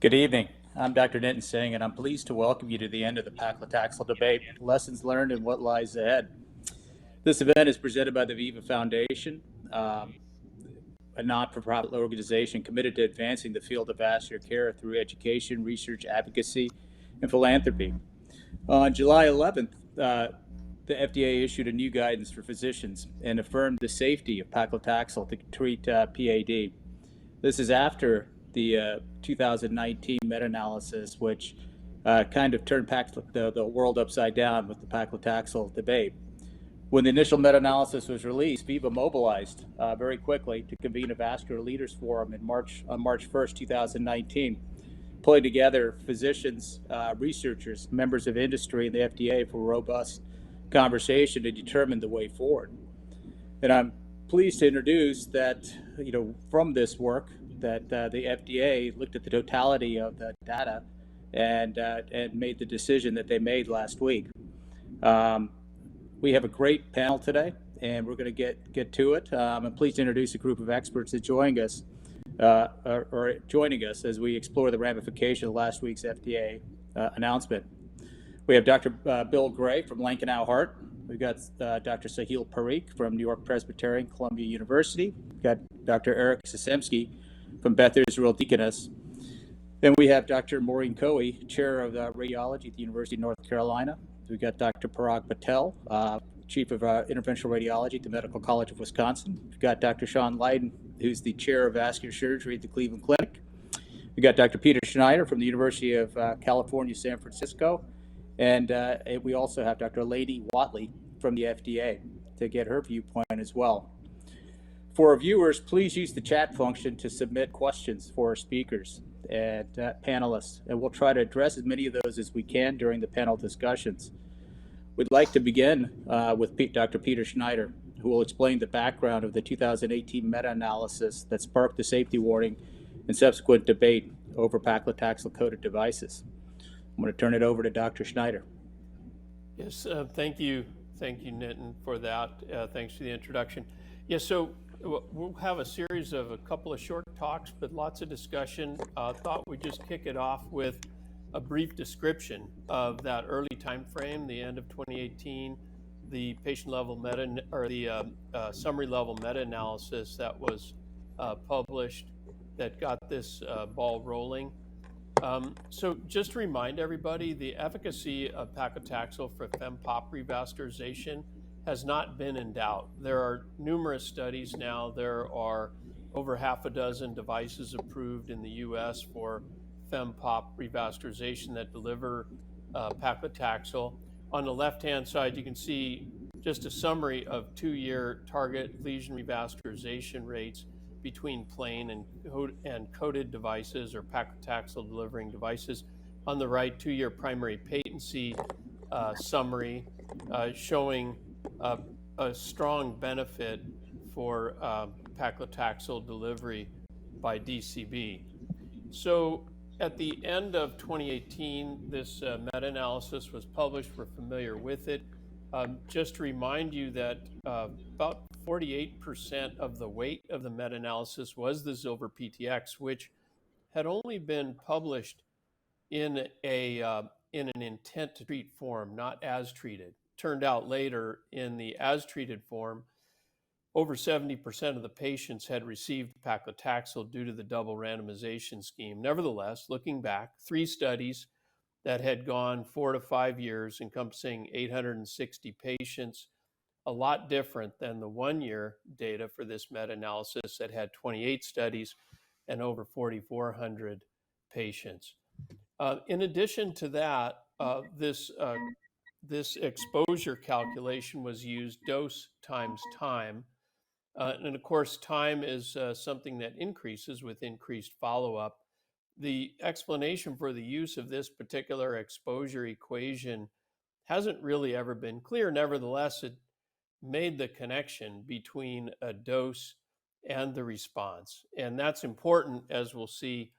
Good evening. I'm Dr. Nitin Singh, and I'm pleased to welcome you to the end of the Paclitaxel debate, Lessons Learned and What Lies Ahead. This event is presented by the Viva Foundation, um, a not-for-profit organization committed to advancing the field of vascular care through education, research, advocacy, and philanthropy. On July 11th, the FDA issued a new guidance for physicians and affirmed the safety of paclitaxel to treat PAD. This is after the 2019 meta-analysis, which kind of turned the world upside down with the paclitaxel debate. When the initial meta-analysis was released, Viva mobilized very quickly to convene a vascular leaders forum on March 1st, 2019, pulling together physicians, researchers, members of industry, and the FDA for a robust conversation to determine the way forward. And I'm pleased to introduce that, from this work, that the FDA looked at the totality of the data and made the decision that they made last week. Um, we have a great panel today, and we're going to get to it. I'm pleased to introduce a group of experts that joining us as we explore the ramification of last week's FDA announcement. We have Dr. Bill Gray from Lankenau Heart. We've got Dr. Sahil Parikh from New York Presbyterian Columbia University. We've got Dr. Eric Sasemsky from Beth Israel Deaconess. Then we have Dr. Maureen Coey, Chair of Radiology at the University of North Carolina. We've got Dr. Parag Patel, Chief of Interventional Radiology at the Medical College of Wisconsin. We've got Dr. Sean Leiden, who's the Chair of Vascular Surgery at the Cleveland Clinic. We've got Dr. Peter Schneider from the University of California, San Francisco. And we also have Dr. Lady Watley from the FDA to get her viewpoint as well. For our viewers, please use the chat function to submit questions for our speakers and panelists, and we'll try to address as many of those as we can during the panel discussions. We'd like to begin with Dr. Peter Schneider, who will explain the background of the 2018 meta-analysis that sparked the safety warning and subsequent debate over paclitaxel-coated devices. I'm going to turn it over to Dr. Schneider. Yes, thank you, Nitin, for that. Thanks for the introduction. Yes, so we'll have a series of a couple of short talks, but lots of discussion. Thought we'd just kick it off with a brief description of that early time frame, the end of 2018, the patient-level summary-level meta-analysis that was published that got this ball rolling. So just to remind everybody, the efficacy of paclitaxel for FemPop revascularization has not been in doubt. There are numerous studies now. There are over half a dozen devices approved in the US for FemPop revascularization that deliver paclitaxel. On the left-hand side, you can see just a summary of 2-year target lesion revascularization rates between plain and coated devices or paclitaxel delivering devices. On the right, 2-year primary patency summary showing a strong benefit for paclitaxel delivery by DCB. So at the end of 2018, this meta-analysis was published. We're familiar with it. Just to remind you that about 48% of the weight of the meta-analysis was the Zilver PTX, which had only been published in an intent to treat form, not as treated. Turned out later in the as treated form, over 70% of the patients had received paclitaxel due to the double randomization scheme. Nevertheless, looking back, 3 studies that had gone 4 to 5 years, encompassing 860 patients, a lot different than the 1-year data for this meta-analysis that had 28 studies and over 4,400 patients. In addition to that, this exposure calculation was used dose times time. And of course, time is something that increases with increased follow-up. The explanation for the use of this particular exposure equation hasn't really ever been clear. Nevertheless, it made the connection between a dose and the response. And that's important, as we'll see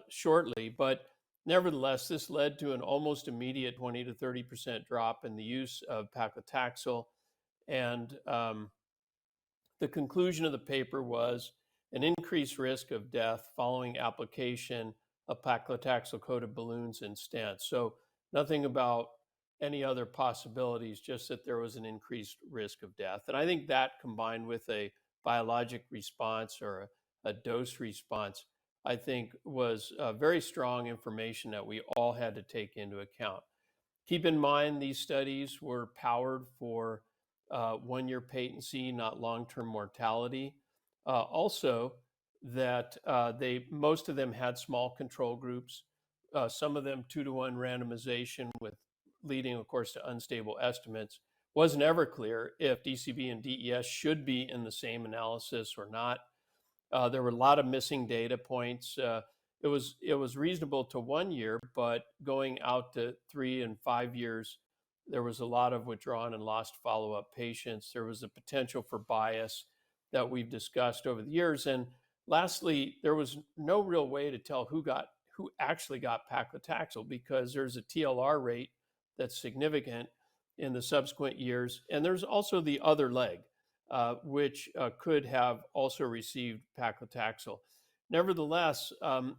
shortly. But nevertheless, this led to an almost immediate 20 to 30% drop in the use of paclitaxel. And the conclusion of the paper was an increased risk of death following application of paclitaxel-coated balloons and stents. So nothing about any other possibilities, just that there was an increased risk of death. And I think that combined with a biologic response or a dose response, I think was very strong information that we all had to take into account. Keep in mind, these studies were powered for 1 year patency, not long-term mortality. Also, that most of them had small control groups. Some of them 2-to-1 randomization, with leading, of course, to unstable estimates. Wasn't ever clear if DCB and DES should be in the same analysis or not. There were a lot of missing data points. It was reasonable to 1 year, but going out to 3 and 5 years, there was a lot of withdrawn and lost follow-up patients. There was a potential for bias that we've discussed over the years. And lastly, there was no real way to tell who actually got paclitaxel, because there's a TLR rate that's significant in the subsequent years. And there's also the other leg, which could have also received paclitaxel. Nevertheless,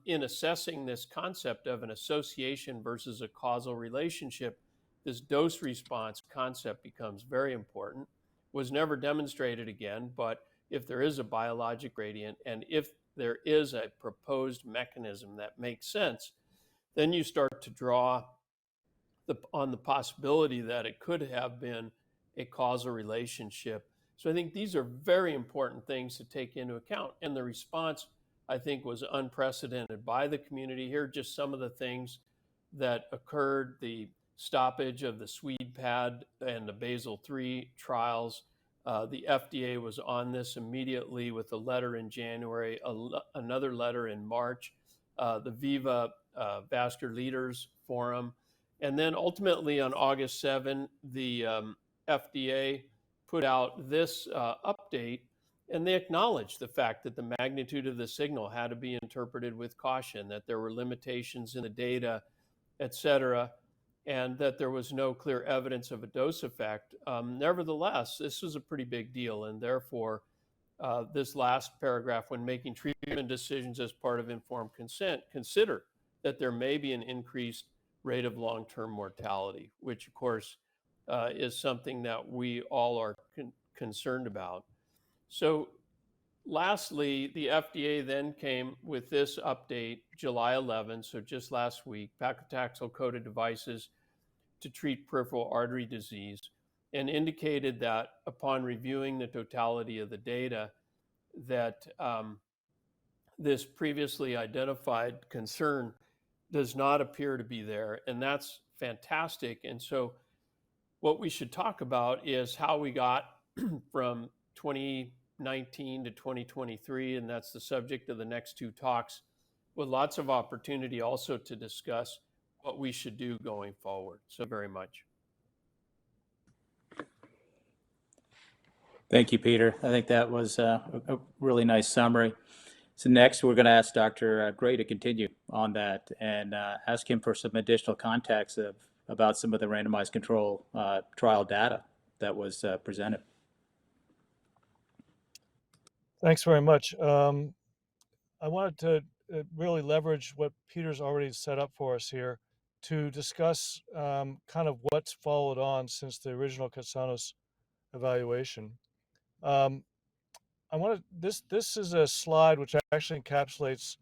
in assessing this concept of an association versus a causal relationship, this dose response concept becomes very important. Was never demonstrated again, but if there is a biologic gradient and if there is a proposed mechanism that makes sense, then you start to draw on the possibility that it could have been a causal relationship. So I think these are very important things to take into account. And the response, I think, was unprecedented by the community. Here are just some of the things that occurred: the stoppage of the SWEDE-PAD and the Basel III trials. The FDA was on this immediately with a letter in January, another letter in March, the Viva Vascular Leaders Forum. And then ultimately on August 7, the FDA put out this update, and they acknowledged the fact that the magnitude of the signal had to be interpreted with caution, that there were limitations in the data, et cetera, and that there was no clear evidence of a dose effect. Nevertheless, this was a pretty big deal, and therefore this last paragraph: when making treatment decisions as part of informed consent, consider that there may be an increased rate of long-term mortality, which of course is something that we all are concerned about. So lastly, the FDA then came with this update July 11, so just last week: paclitaxel-coated devices to treat peripheral artery disease, and indicated that upon reviewing the totality of the data, that this previously identified concern does not appear to be there, and that's fantastic. And so what we should talk about is how we got from 2019 to 2023, and that's the subject of the next two talks, with lots of opportunity also to discuss what we should do going forward. So very much. Thank you, Peter. I think that was a really nice summary. So next, we're going to ask Dr. Gray to continue on that and ask him for some additional context about some of the randomized control trial data that was presented. Thanks very much. I wanted to really leverage what Peter's already set up for us here to discuss kind of what's followed on since the original Katsanos evaluation. This is a slide which actually encapsulates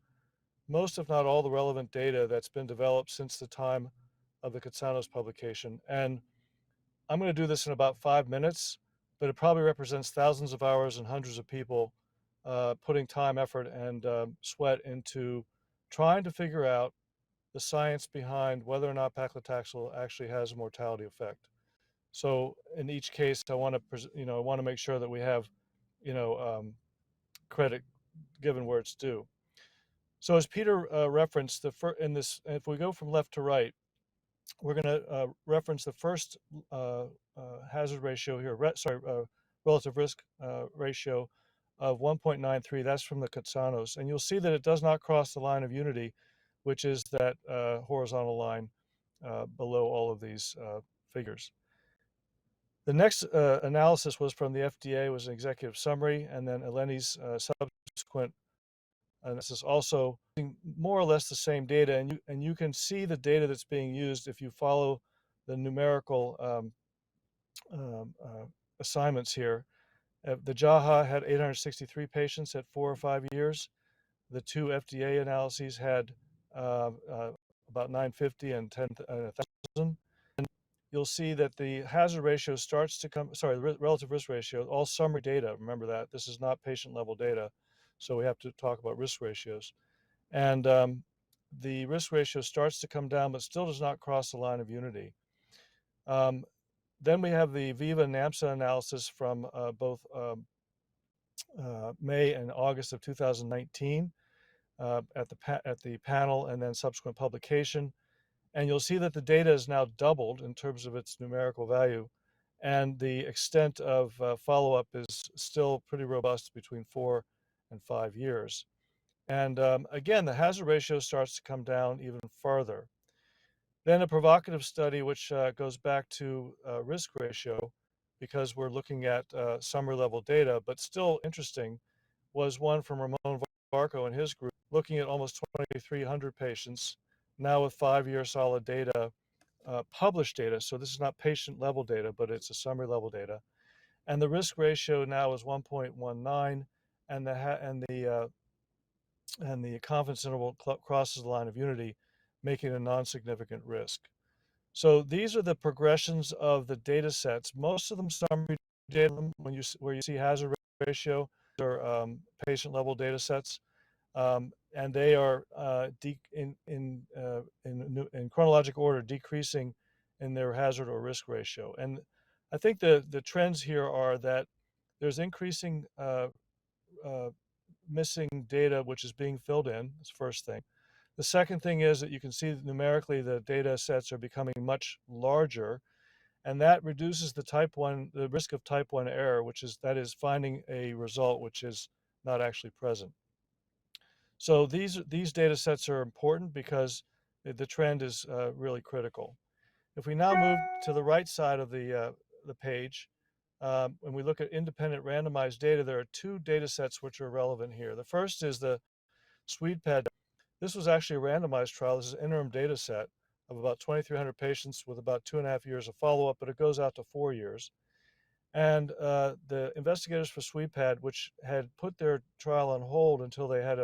most, if not all, the relevant data that's been developed since the time of the Katsanos publication. And I'm going to do this in about 5 minutes, but it probably represents thousands of hours and hundreds of people putting time, effort, and sweat into trying to figure out the science behind whether or not paclitaxel actually has a mortality effect. So in each case, I want to make sure that we have, credit given where it's due. So as Peter referenced, if we go from left to right, we're going to reference the first hazard ratio here, relative risk ratio of 1.93. That's from the Katsanos. And you'll see that it does not cross the line of unity, which is that horizontal line below all of these figures. The next analysis was from the FDA, was an executive summary, and then Eleni's subsequent analysis also more or less the same data, and you can see the data that's being used if you follow the numerical assignments here. The JAHA had 863 patients at 4 or 5 years. The two FDA analyses had about 950 and 10,000. And you'll see that the hazard ratio starts to come, sorry, the relative risk ratio, all summary data. Remember that this is not patient level data. So we have to talk about risk ratios. And the risk ratio starts to come down, but still does not cross the line of unity. Then we have the Viva and NAMSA analysis from both May and August of 2019 at the panel and then subsequent publication. And you'll see that the data is now doubled in terms of its numerical value, and the extent of follow-up is still pretty robust between 4 and 5 years. And again, the hazard ratio starts to come down even farther. Then a provocative study, which goes back to risk ratio, because we're looking at summary level data, but still interesting, was one from Ramon Varco and his group, looking at almost 2,300 patients, now with 5-year solid data, published data. So this is not patient level data, but it's a summary level data. And the risk ratio now is 1.19, and the confidence interval crosses the line of unity, making a non-significant risk. So these are the progressions of the data sets. Most of them summary data, where you see hazard ratio, or patient level data sets, and they are in chronologic order decreasing in their hazard or risk ratio. And I think the trends here are that there's increasing missing data which is being filled in. That's the first thing. The second thing is that you can see that numerically the data sets are becoming much larger, and that reduces the risk of type 1 error, that is finding a result which is not actually present. So these data sets are important because the trend is really critical. If we now move to the right side of the page, when we look at independent randomized data, there are two data sets which are relevant here. The first is the SWEDPAD. This was actually a randomized trial. This is an interim data set of about 2,300 patients with about 2.5 years of follow-up, but it goes out to 4 years. And the investigators for SWEDPAD, which had put their trial on hold until they had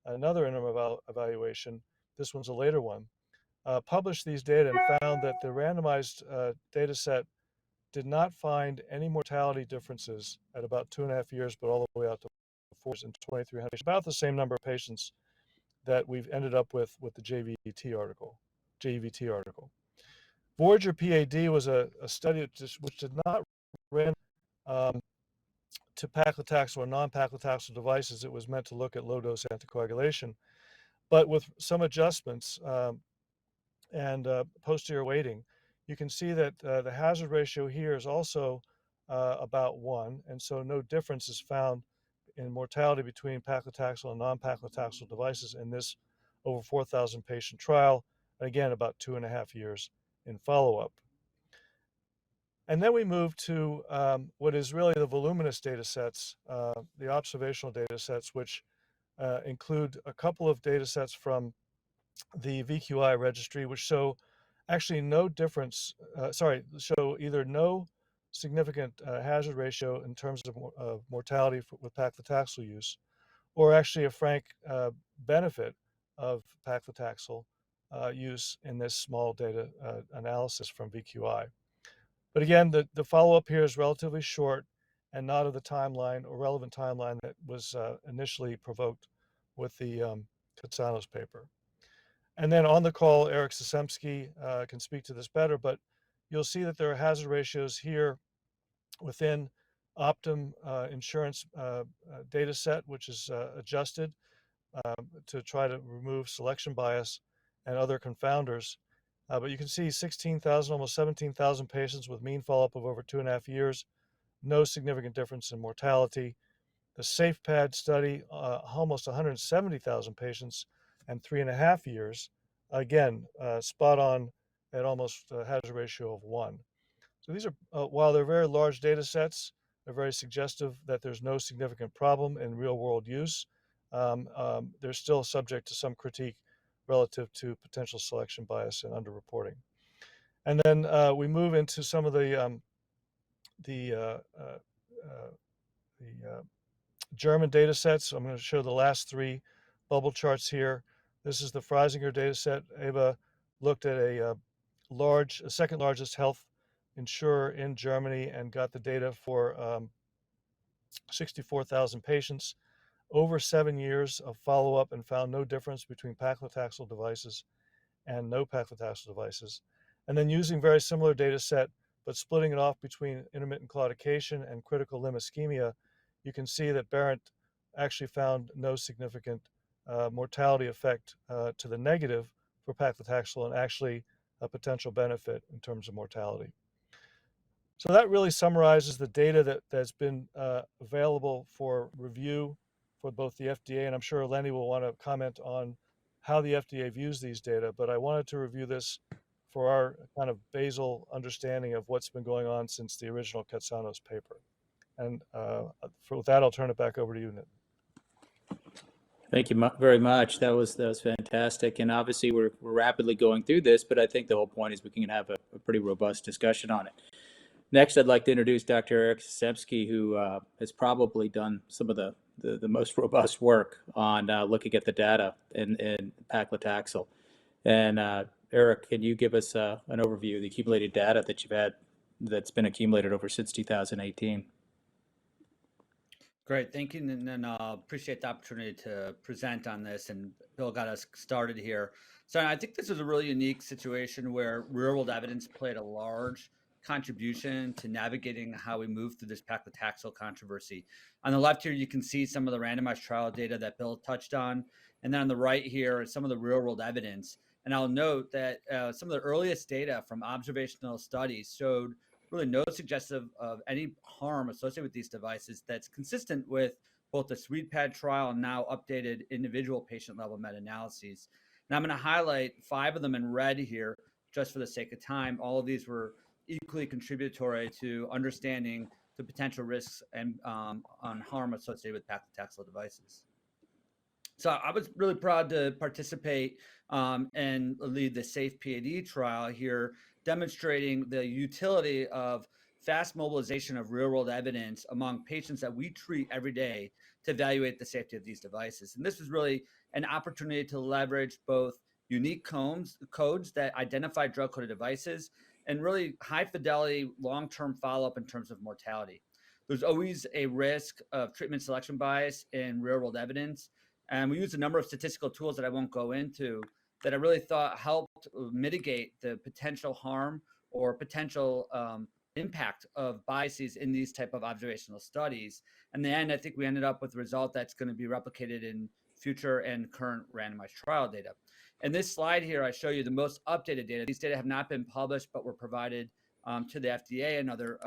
another interim evaluation, this one's a later one, published these data and found that the randomized data set did not find any mortality differences at about 2.5 years, but all the way out to 4 years in 2,300 patients, about the same number of patients that we've ended up with the JEVT article. Voyager PAD was a study which did not run to paclitaxel or non-paclitaxel devices. It was meant to look at low-dose anticoagulation, but with some adjustments and posterior weighting, you can see that the hazard ratio here is also about 1, and so no difference is found in mortality between paclitaxel and non-paclitaxel devices in this over 4,000 patient trial, and again about 2.5 years in follow-up. And then we move to what is really the voluminous data sets, the observational data sets, which include a couple of data sets from the VQI registry, which show actually no difference, show either no significant hazard ratio in terms of mortality with paclitaxel use, or actually a frank benefit of paclitaxel use in this small data analysis from VQI. But again, the follow-up here is relatively short and not of the timeline or relevant timeline that was initially provoked with the Katsanos paper. And then on the call, Eric Sasemsky can speak to this better, but you'll see that there are hazard ratios here within Optum insurance data set, which is adjusted to try to remove selection bias and other confounders. But you can see 16,000, almost 17,000 patients with mean follow-up of over 2.5 years, no significant difference in mortality. The SafePad study, almost 170,000 patients and 3.5 years, again, spot on at almost a hazard ratio of 1. So these are, while they're very large data sets, they're very suggestive that there's no significant problem in real world use. they're still subject to some critique relative to potential selection bias and underreporting. And then we move into some of the uh, uh, uh, German data sets. I'm going to show the last three bubble charts here. This is the Freisinger data set. Ava looked at a second largest health insurer in Germany and got the data for 64,000 patients over 7 years of follow-up and found no difference between paclitaxel devices and no paclitaxel devices. And then using very similar data set, but splitting it off between intermittent claudication and critical limb ischemia, you can see that Barrett actually found no significant mortality effect to the negative for paclitaxel and actually a potential benefit in terms of mortality. So that really summarizes the data that's been available for review for both the FDA, and I'm sure Lenny will want to comment on how the FDA views these data, but I wanted to review this for our kind of basal understanding of what's been going on since the original Katsanos paper. And with that, I'll turn it back over to you, Nitin. Thank you very much. That was fantastic. And obviously, we're rapidly going through this, but I think the whole point is we can have a pretty robust discussion on it. Next, I'd like to introduce Dr. Eric Sosebsky, who has probably done some of the most robust work on looking at the data in paclitaxel. And Eric, can you give us an overview of the accumulated data that you've had that's been accumulated over since 2018? Great, thank you, and appreciate the opportunity to present on this. And Bill got us started here. So I think this is a really unique situation where real-world evidence played a large contribution to navigating how we move through this paclitaxel controversy. On the left here, you can see some of the randomized trial data that Bill touched on, and then on the right here is some of the real-world evidence. And I'll note that some of the earliest data from observational studies showed really no suggestive of any harm associated with these devices that's consistent with both the SweetPad trial and now updated individual patient level meta-analyses. And I'm going to highlight 5 of them in red here just for the sake of time. All of these were equally contributory to understanding the potential risks and on harm associated with paclitaxel devices. So I was really proud to participate and lead the SAFE PAD trial here, demonstrating the utility of fast mobilization of real-world evidence among patients that we treat every day to evaluate the safety of these devices. And this was really an opportunity to leverage both unique codes that identify drug-coated devices and really high-fidelity long-term follow-up in terms of mortality. There's always a risk of treatment selection bias in real-world evidence, and we used a number of statistical tools that I won't go into that I really thought helped mitigate the potential harm or potential impact of biases in these type of observational studies. In the end, I think we ended up with a result that's going to be replicated in future and current randomized trial data. In this slide here, I show you the most updated data. These data have not been published, but were provided to the FDA and other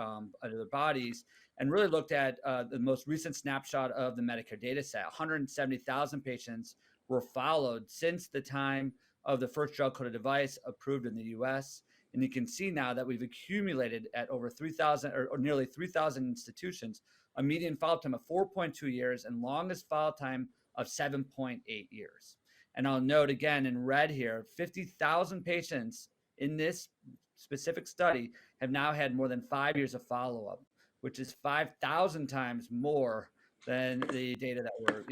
bodies, and really looked at the most recent snapshot of the Medicare data set. 170,000 patients were followed since the time of the first drug-coated device approved in the US. And you can see now that we've accumulated at over 3,000 or nearly 3,000 institutions, a median follow-up time of 4.2 years and longest follow-up time of 7.8 years. And I'll note again in red here, 50,000 patients in this specific study have now had more than 5 years of follow-up, which is 5,000 times more than the data that were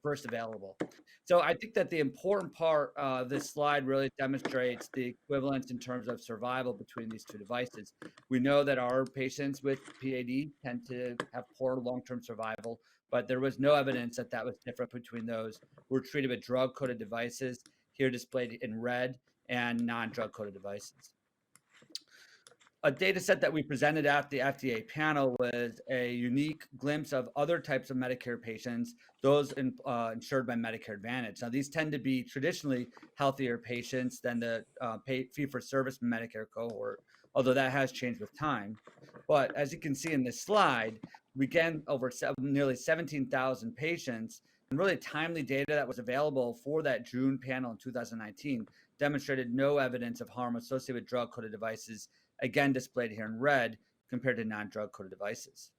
first available. So I think that the important part of this slide really demonstrates the equivalence in terms of survival between these two devices. We know that our patients with PAD tend to have poor long-term survival, but there was no evidence that that was different between those who were treated with drug-coated devices, here displayed in red, and non-drug-coated devices. A data set that we presented at the FDA panel was a unique glimpse of other types of Medicare patients, those insured by Medicare Advantage. Now, these tend to be traditionally healthier patients than the fee-for-service Medicare cohort, although that has changed with time. But as you can see in this slide, we get over nearly 17,000 patients, and really timely data that was available for that June panel in 2019 demonstrated no evidence of harm associated with drug-coated devices, again displayed here in red, compared to non-drug-coated devices.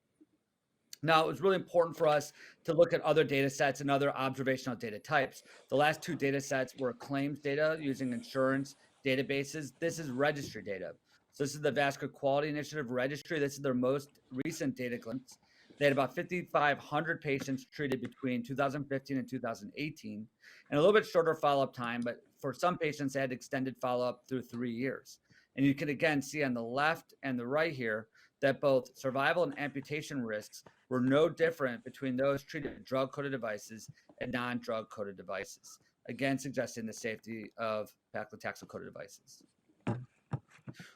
Now, it was really important for us to look at other data sets and other observational data types. The last two data sets were claims data using insurance databases. This is registry data. So this is the Vascular Quality Initiative registry. This is their most recent data glimpse. They had about 5,500 patients treated between 2015 and 2018, and a little bit shorter follow-up time, but for some patients, they had extended follow-up through 3 years. And you can again see on the left and the right here that both survival and amputation risks were no different between those treated with drug-coated devices and non-drug-coated devices, again suggesting the safety of paclitaxel-coated devices.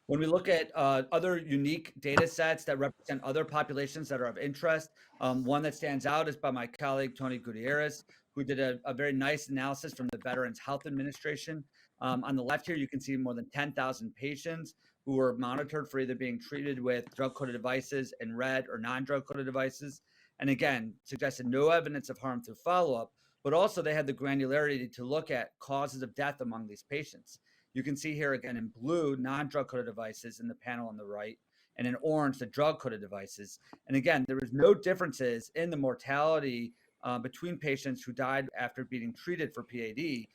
When we look at other unique data sets that represent other populations that are of interest, one that stands out is by my colleague, Tony Gutierrez, who did a very nice analysis from the Veterans Health Administration. On the left here, you can see more than 10,000 patients who were monitored for either being treated with drug-coated devices in red or non-drug-coated devices. And again, suggested no evidence of harm through follow-up, but also they had the granularity to look at causes of death among these patients. You can see here again in blue, non-drug-coated devices in the panel on the right, and in orange, the drug-coated devices. And again, there was no differences in the mortality between patients who died after being treated for PAD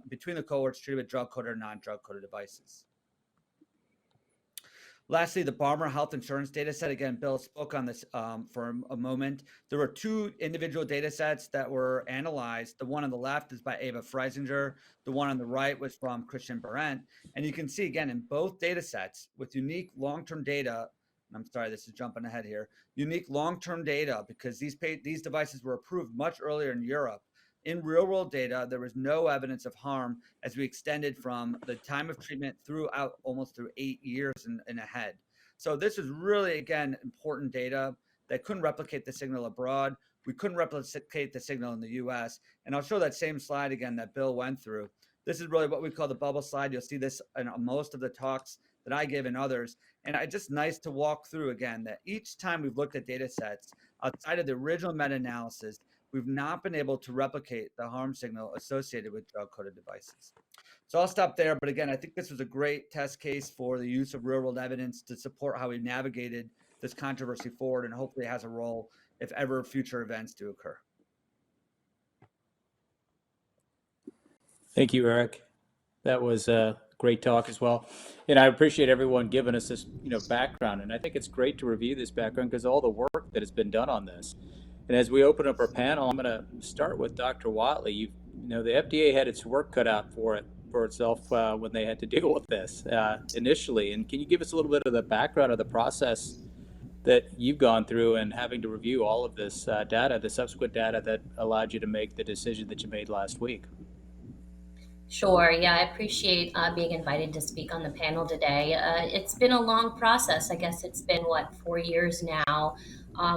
between the cohorts treated with drug-coated or non-drug-coated devices. Lastly, the Barmer Health Insurance data set. Again, Bill spoke on this for a moment. There were two individual data sets that were analyzed. The one on the left is by Ava Freisinger. The one on the right was from Christian Berendt. And you can see, again, in both data sets with unique long-term data, I'm sorry, this is jumping ahead here, unique long-term data because these devices were approved much earlier in Europe. In real-world data, there was no evidence of harm as we extended from the time of treatment throughout almost through 8 years and ahead. So this is really, again, important data that couldn't replicate the signal abroad. We couldn't replicate the signal in the US. And I'll show that same slide again that Bill went through. This is really what we call the bubble slide. You'll see this in most of the talks that I give and others. And it's just nice to walk through again that each time we've looked at data sets outside of the original meta-analysis, we've not been able to replicate the harm signal associated with drug-coated devices. So I'll stop there. But again, I think this was a great test case for the use of real-world evidence to support how we've navigated this controversy forward and hopefully has a role if ever future events do occur. Thank you, Eric. That was a great talk as well. And I appreciate everyone giving us this, background. And I think it's great to review this background because all the work that has been done on this. And as we open up our panel, I'm going to start with Dr. Watley. The FDA had its work cut out for itself when they had to deal with this initially. And can you give us a little bit of the background of the process that you've gone through and having to review all of this data, the subsequent data that allowed you to make the decision that you made last week? Sure. Yeah, I appreciate being invited to speak on the panel today. It's been a long process. I guess it's been, 4 years now.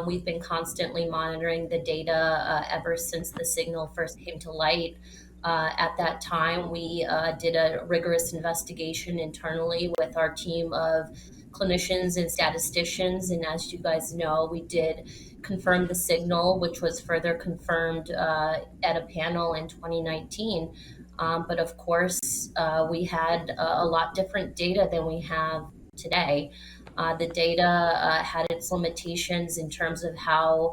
We've been constantly monitoring the data ever since the signal first came to light. At that time, we did a rigorous investigation internally with our team of clinicians and statisticians. And as you guys know, we did confirm the signal, which was further confirmed at a panel in 2019. But of course, we had a lot different data than we have today. The data had its limitations in terms of how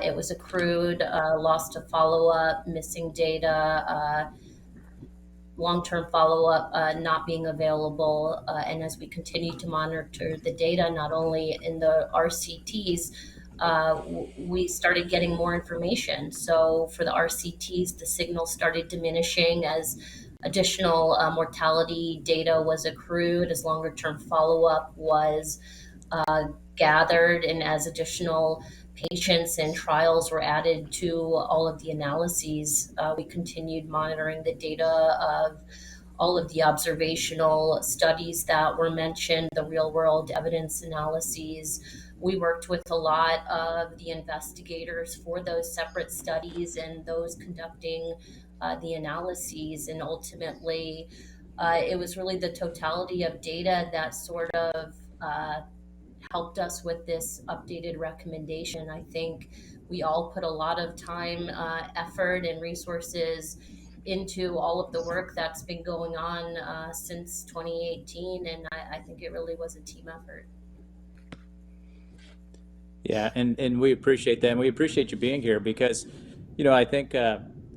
it was accrued, loss to follow-up, missing data, long-term follow-up not being available. And as we continue to monitor the data, not only in the RCTs, we started getting more information. So for the RCTs, the signal started diminishing as additional mortality data was accrued, as longer term follow-up was gathered, and as additional patients and trials were added to all of the analyses. We continued monitoring the data of all of the observational studies that were mentioned, the real-world evidence analyses. We worked with a lot of the investigators for those separate studies and those conducting the analyses. And ultimately, it was really the totality of data that sort of helped us with this updated recommendation. I think we all put a lot of time, effort, and resources into all of the work that's been going on since 2018. And I think it really was a team effort. Yeah, and we appreciate that. And we appreciate you being here because, I think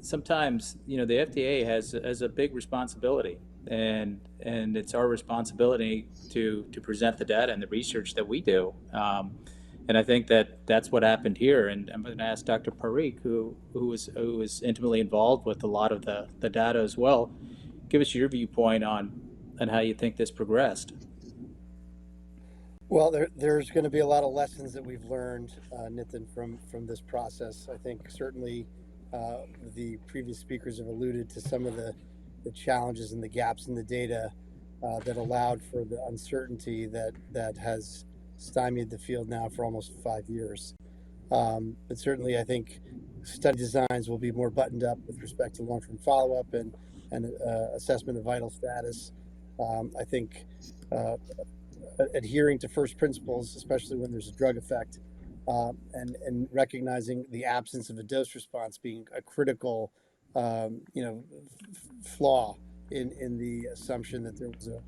sometimes, the FDA has a big responsibility, and it's our responsibility to present the data and the research that we do. And I think that that's what happened here. And I'm going to ask Dr. Parikh, who was intimately involved with a lot of the data as well. Give us your viewpoint on how you think this progressed. Well, there's going to be a lot of lessons that we've learned, Nitin, from this process. I think certainly the previous speakers have alluded to some of the challenges and the gaps in the data that allowed for the uncertainty that has stymied the field now for almost 5 years. But certainly, I think study designs will be more buttoned up with respect to long-term follow-up and assessment of vital status. I think adhering to first principles, especially when there's a drug effect, and recognizing the absence of a dose response being a critical, flaw in the assumption that there was a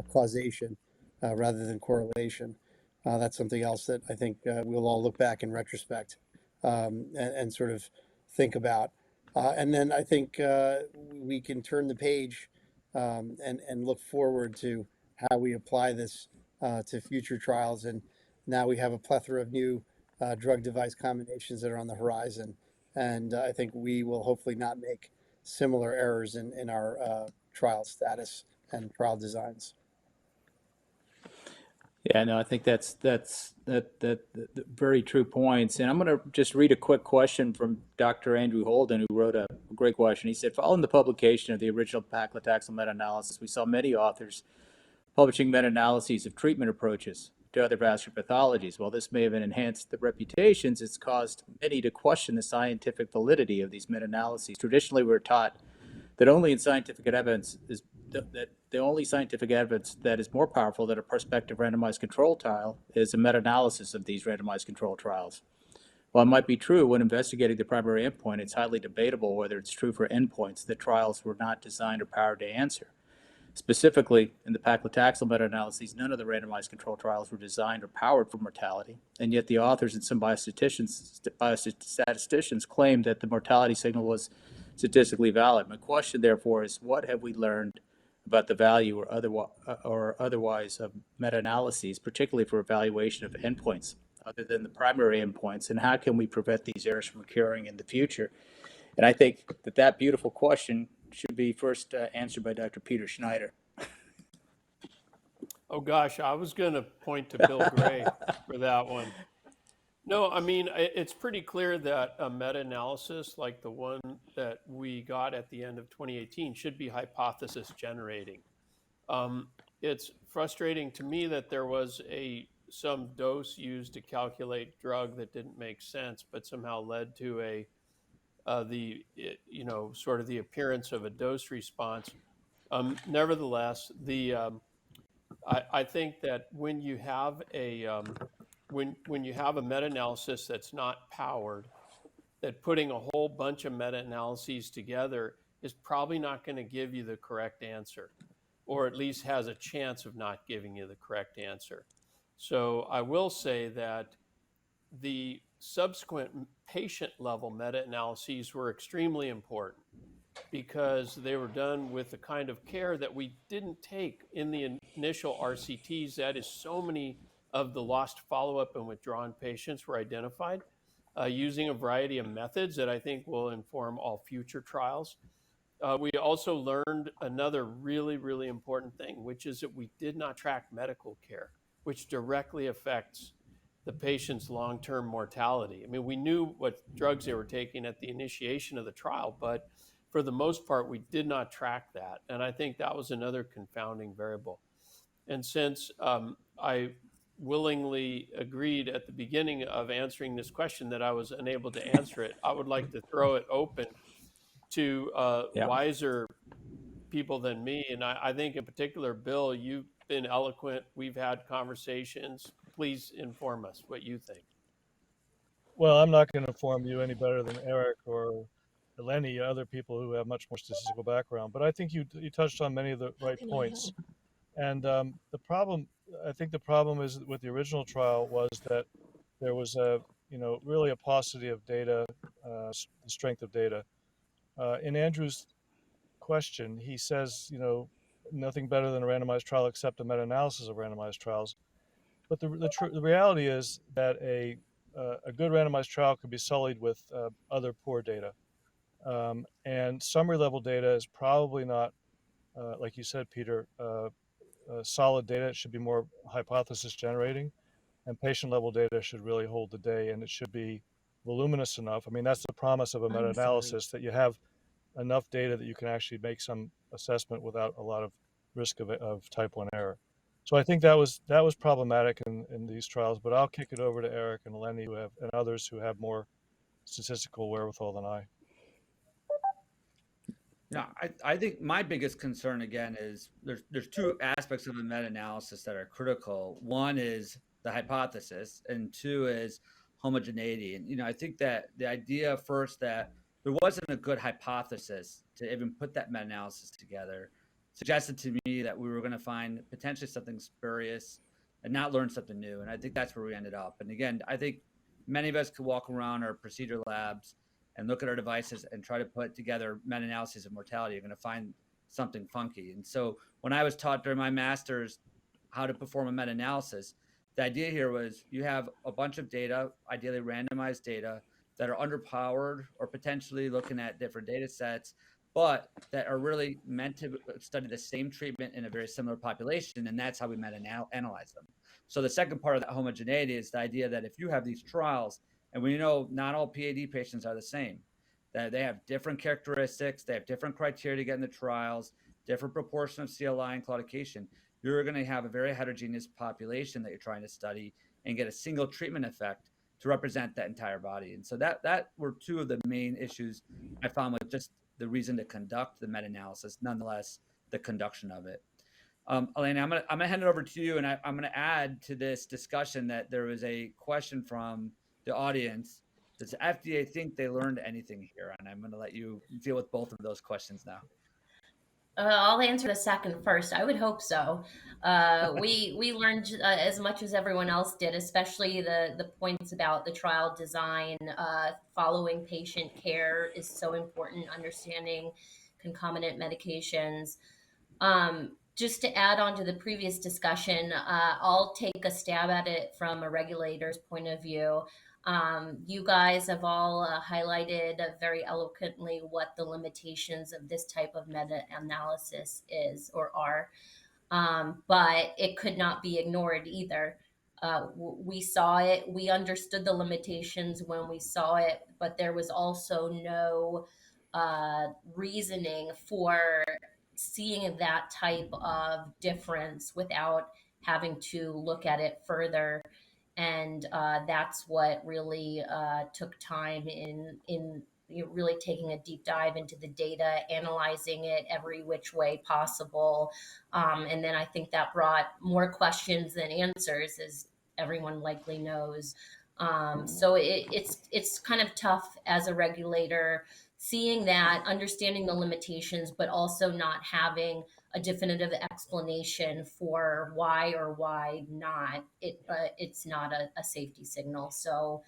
causation rather than correlation. That's something else that I think we'll all look back in retrospect and sort of think about. And then I think we can turn the page and look forward to how we apply this to future trials. And now we have a plethora of new drug device combinations that are on the horizon. And I think we will hopefully not make similar errors in our trial status and trial designs. Yeah, no, I think that very true points. And I'm going to just read a quick question from Dr. Andrew Holden, who wrote a great question. He said, following the publication of the original Paclitaxel meta-analysis, we saw many authors publishing meta-analyses of treatment approaches to other vascular pathologies. While this may have enhanced the reputations, it's caused many to question the scientific validity of these meta-analyses. Traditionally, we're taught that only in scientific evidence is that the only scientific evidence that is more powerful than a prospective randomized control trial is a meta-analysis of these randomized control trials. While it might be true when investigating the primary endpoint, it's highly debatable whether it's true for endpoints that trials were not designed or powered to answer. Specifically, in the paclitaxel meta-analyses, none of the randomized control trials were designed or powered for mortality, and yet the authors and some biostatisticians claimed that the mortality signal was statistically valid. My question, therefore, is what have we learned about the value or otherwise of meta-analyses, particularly for evaluation of endpoints other than the primary endpoints, and how can we prevent these errors from occurring in the future? And I think that beautiful question should be first answered by Dr. Peter Schneider. Oh gosh, I was going to point to Bill Gray for that one. No, I mean, it's pretty clear that a meta-analysis like the one that we got at the end of 2018 should be hypothesis generating. It's frustrating to me that there was some dose used to calculate drug that didn't make sense, but somehow led to sort of the appearance of a dose response. Nevertheless, I think that when you have when you have a meta-analysis that's not powered, that putting a whole bunch of meta-analyses together is probably not going to give you the correct answer, or at least has a chance of not giving you the correct answer. So I will say that the subsequent patient level meta-analyses were extremely important because they were done with the kind of care that we didn't take in the initial RCTs. That is, so many of the lost follow-up and withdrawn patients were identified using a variety of methods that I think will inform all future trials. We also learned another really, really important thing, which is that we did not track medical care, which directly affects the patient's long-term mortality. I mean, we knew what drugs they were taking at the initiation of the trial, but for the most part, we did not track that. And I think that was another confounding variable. And since I willingly agreed at the beginning of answering this question that I was unable to answer it, I would like to throw it open to wiser people than me. And I think in particular, Bill, you've been eloquent. We've had conversations. Please inform us what you think. Well, I'm not going to inform you any better than Eric or Eleni, other people who have much more statistical background. But I think you touched on many of the right points. And I think the problem is with the original trial was that there was a, really a paucity of data, the strength of data. In Andrew's question, he says, nothing better than a randomized trial except a meta-analysis of randomized trials. But the reality is that a good randomized trial could be sullied with other poor data. And summary level data is probably not, like you said, Peter, solid data. It should be more hypothesis generating, and patient level data should really hold the day, and it should be voluminous enough. I mean, that's the promise of a meta analysis, that you have enough data that you can actually make some assessment without a lot of risk of type 1 error. So I think that was problematic in these trials, but I'll kick it over to Eric and Lenny and others who have more statistical wherewithal than I. Yeah, I think my biggest concern again is there's two aspects of a meta-analysis that are critical. One is the hypothesis, and two is homogeneity. And I think that the idea first that there wasn't a good hypothesis to even put that meta-analysis together suggested to me that we were going to find potentially something spurious and not learn something new. And I think that's where we ended up. And again, I think many of us could walk around our procedure labs and look at our devices and try to put together meta-analyses of mortality, you're going to find something funky. And so when I was taught during my master's how to perform a meta-analysis, the idea here was you have a bunch of data, ideally randomized data, that are underpowered or potentially looking at different data sets, but that are really meant to study the same treatment in a very similar population. And that's how we meta-analyze them. So the second part of that homogeneity is the idea that if you have these trials, and we know not all PAD patients are the same, that they have different characteristics, they have different criteria to get in the trials, different proportion of CLI and claudication, you're going to have a very heterogeneous population that you're trying to study and get a single treatment effect to represent that entire body. And so that were two of the main issues I found with just the reason to conduct the meta-analysis, nonetheless, the conduction of it. Elena, I'm gonna hand it over to you, and I'm gonna add to this discussion that there was a question from the audience. Does the FDA think they learned anything here? And I'm going to let you deal with both of those questions now. I'll answer the second first. I would hope so. We learned as much as everyone else did, especially the points about the trial design. Following patient care is so important. Understanding concomitant medications. Just to add on to the previous discussion, I'll take a stab at it from a regulator's point of view. You guys have all highlighted very eloquently what the limitations of this type of meta-analysis is or are, but it could not be ignored either. We saw it, we understood the limitations when we saw it, but there was also no reasoning for seeing that type of difference without having to look at it further. And that's what really took time in really taking a deep dive into the data, analyzing it every which way possible. And then I think that brought more questions than answers, as everyone likely knows. So it's kind of tough as a regulator, seeing that, understanding the limitations, but also not having a definitive explanation for why or why not it's not a safety signal. So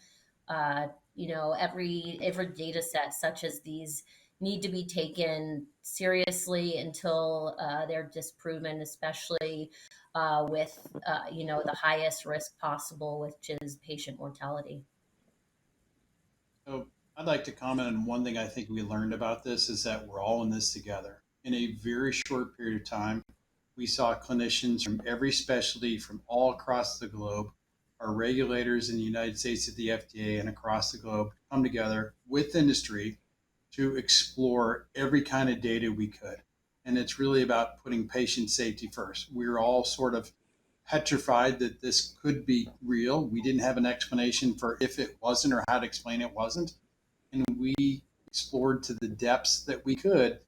every data set such as these need to be taken seriously until they're disproven, especially with the highest risk possible, which is patient mortality. So I'd like to comment on one thing I think we learned about this is that we're all in this together. In a very short period of time, we saw clinicians from every specialty from all across the globe, our regulators in the United States at the FDA and across the globe come together with industry to explore every kind of data we could. And it's really about putting patient safety first. We were all sort of petrified that this could be real. We didn't have an explanation for if it wasn't or how to explain it wasn't. And we explored to the depths that we could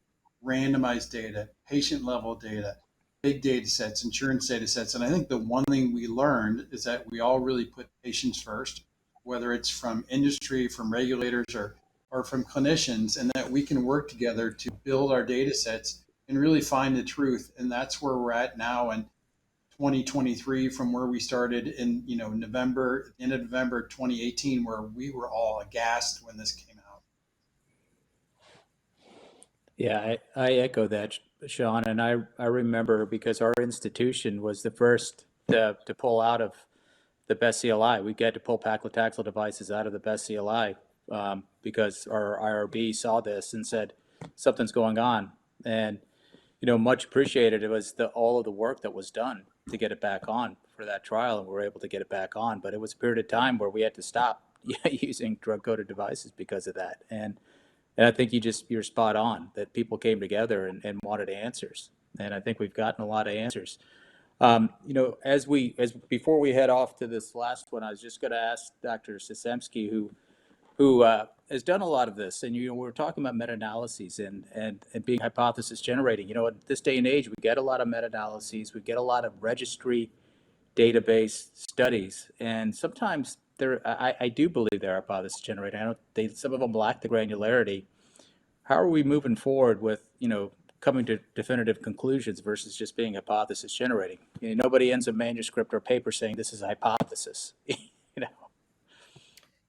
randomized data, patient level data, big data sets, insurance data sets. And I think the one thing we learned is that we all really put patients first, whether it's from industry, from regulators, or from clinicians, and that we can work together to build our data sets and really find the truth. And that's where we're at now. And 2023 from where we started in November, end of November 2018, where we were all aghast when this came out. Yeah, I echo that, Sean, and I remember because our institution was the first to pull out of the best CLI. We get to pull paclitaxel devices out of the best CLI because our IRB saw this and said something's going on, and much appreciated. It was all of the work that was done to get it back on for that trial, and we were able to get it back on. But it was a period of time where we had to stop using drug-coated devices because of that, and I think you're spot on that people came together and wanted answers. And I think we've gotten a lot of answers. As before we head off to this last one, I was just going to ask Dr. Sisemski, who has done a lot of this, and we're talking about meta-analyses and being hypothesis generating. At this day and age, we get a lot of meta-analyses, we get a lot of registry database studies, and sometimes I do believe they're hypothesis generating. Some of them lack the granularity. How are we moving forward with coming to definitive conclusions versus just being hypothesis generating? Nobody ends a manuscript or paper saying this is a hypothesis.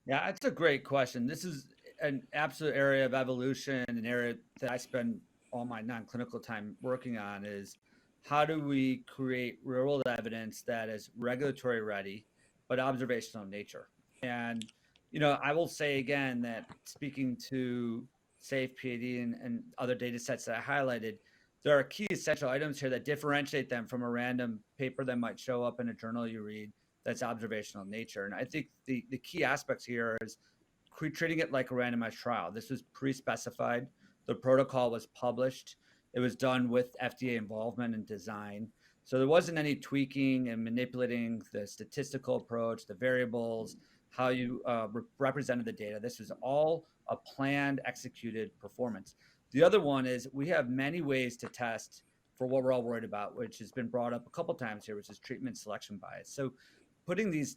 Yeah, it's a great question. This is an absolute area of evolution, an area that I spend all my non-clinical time working on is how do we create real-world evidence that is regulatory ready, but observational in nature. And, I will say again that speaking to SAFE, PAD, and other data sets that I highlighted, there are key essential items here that differentiate them from a random paper that might show up in a journal you read that's observational in nature. And I think the key aspects here is treating it like a randomized trial. This was pre-specified. The protocol was published. It was done with FDA involvement and design. So there wasn't any tweaking and manipulating the statistical approach, the variables, how you represented the data. This was all a planned, executed performance. The other one is we have many ways to test for what we're all worried about, which has been brought up a couple times here, which is treatment selection bias. So putting these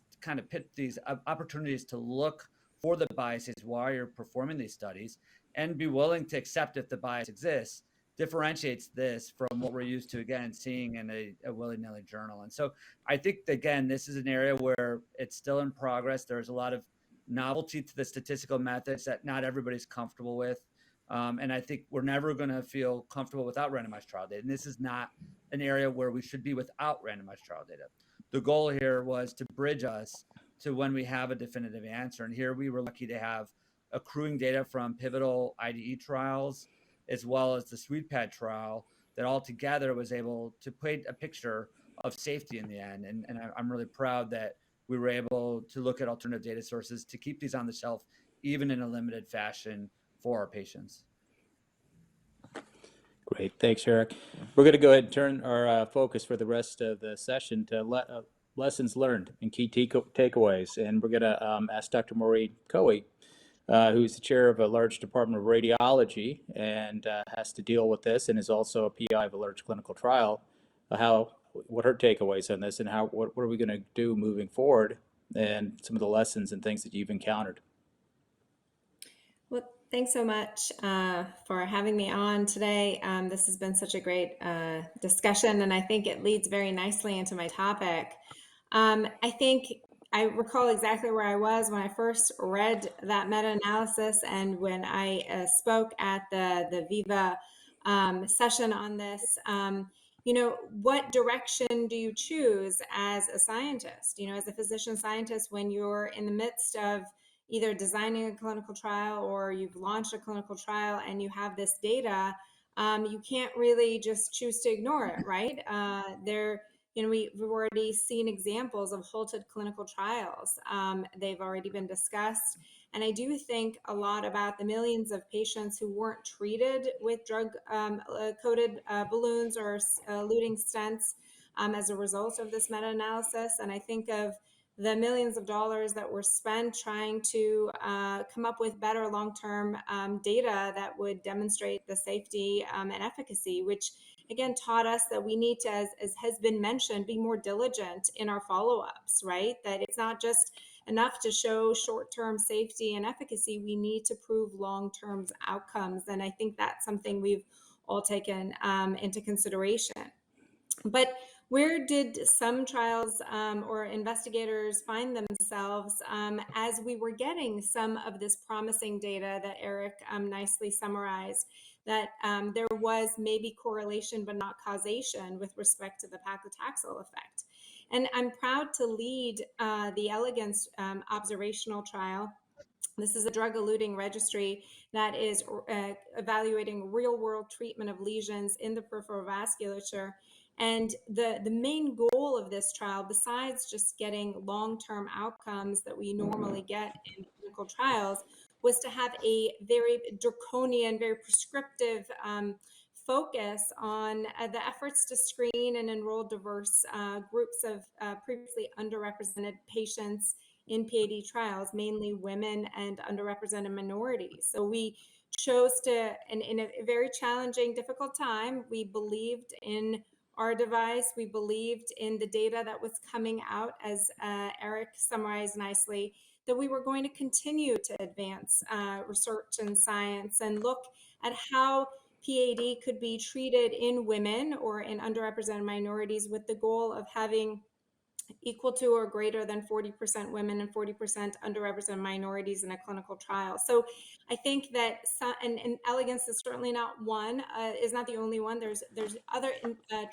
opportunities to look for the biases while you're performing these studies and be willing to accept if the bias exists differentiates this from what we're used to, again, seeing in a willy-nilly journal. And so I think, again, this is an area where it's still in progress. There's a lot of novelty to the statistical methods that not everybody's comfortable with. And I think we're never going to feel comfortable without randomized trial data. And this is not an area where we should be without randomized trial data. The goal here was to bridge us to when we have a definitive answer. And here we were lucky to have accruing data from pivotal IDE trials, as well as the SweetPad trial, that all together was able to paint a picture of safety in the end. And I'm really proud that we were able to look at alternative data sources to keep these on the shelf, even in a limited fashion for our patients. Great, thanks, Eric. We're going to go ahead and turn our focus for the rest of the session to lessons learned and key takeaways. And we're going to ask Dr. Maureen Coey, who's the chair of a large department of radiology and has to deal with this and is also a PI of a large clinical trial, what her takeaways on this and what are we going to do moving forward and some of the lessons and things that you've encountered. Well, thanks so much for having me on today. This has been such a great discussion, and I think it leads very nicely into my topic. I think I recall exactly where I was when I first read that meta-analysis and when I spoke at the Viva session on this. What direction do you choose as a scientist, as a physician scientist, when you're in the midst of either designing a clinical trial or you've launched a clinical trial and you have this data? You can't really just choose to ignore it, right? We've already seen examples of halted clinical trials. They've already been discussed. And I do think a lot about the millions of patients who weren't treated with drug-coated balloons or eluting stents as a result of this meta-analysis. And I think of the millions of dollars that were spent trying to come up with better long-term data that would demonstrate the safety and efficacy, which again taught us that we need to, as has been mentioned, be more diligent in our follow-ups, right? That it's not just enough to show short-term safety and efficacy. We need to prove long-term outcomes. And I think that's something we've all taken into consideration. But Where did some trials or investigators find themselves as we were getting some of this promising data that Eric nicely summarized? That there was maybe correlation but not causation with respect to the paclitaxel effect. And I'm proud to lead the Elegance observational trial. This is a drug-eluting registry that is evaluating real-world treatment of lesions in the peripheral vasculature. And the main goal of this trial, besides just getting long-term outcomes that we normally get in clinical trials, was to have a very draconian, very prescriptive focus on the efforts to screen and enroll diverse groups of previously underrepresented patients in PAD trials, mainly women and underrepresented minorities. So we chose to, and in a very challenging, difficult time, we believed in our device. We believed in the data that was coming out, as Eric summarized nicely, that we were going to continue to advance research and science and look at how PAD could be treated in women or in underrepresented minorities, with the goal of having equal to or greater than 40% women and 40% underrepresented minorities in a clinical trial. So I think that and Elegance is certainly not one, is not the only one. There's other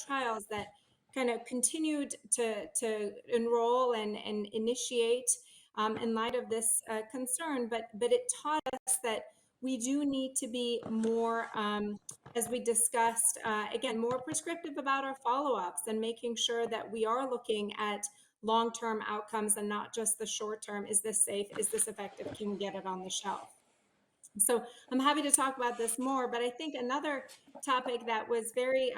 trials that kind of continued to enroll and initiate in light of this concern, but it taught us that we do need to be more, as we discussed, again, more prescriptive about our follow-ups and making sure that we are looking at long-term outcomes and not just the short term. Is this safe? Is this effective? Can we get it on the shelf? So I'm happy to talk about this more, but I think another topic that was very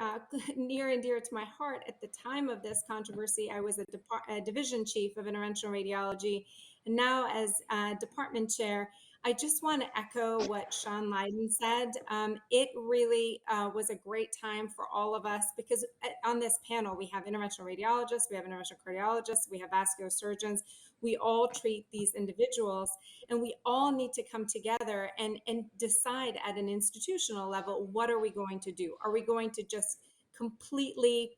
near and dear to my heart at the time of this controversy, I was a division chief of interventional radiology, and now as department chair, I just want to echo what Sean Leiden said. It really was a great time for all of us, because on this panel, we have interventional radiologists, we have interventional cardiologists, we have vascular surgeons. We all treat these individuals, and we all need to come together and decide at an institutional level, what are we going to do? Are we going to just completely,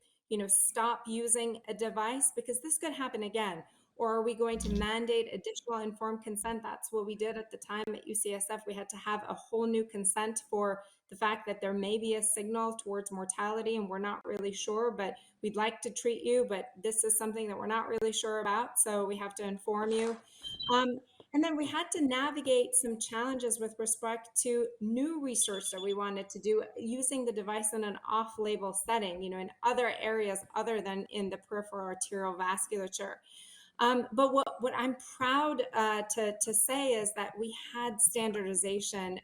stop using a device? Because this could happen again. Or are we going to mandate additional informed consent? That's what we did at the time at UCSF. We had to have a whole new consent for the fact that there may be a signal towards mortality, and we're not really sure, but we'd like to treat you, but this is something that we're not really sure about, so we have to inform you. And then we had to navigate some challenges with respect to new research that we wanted to do using the device in an off-label setting, in other areas other than in the peripheral arterial vasculature. But what I'm proud to say is that we had standardization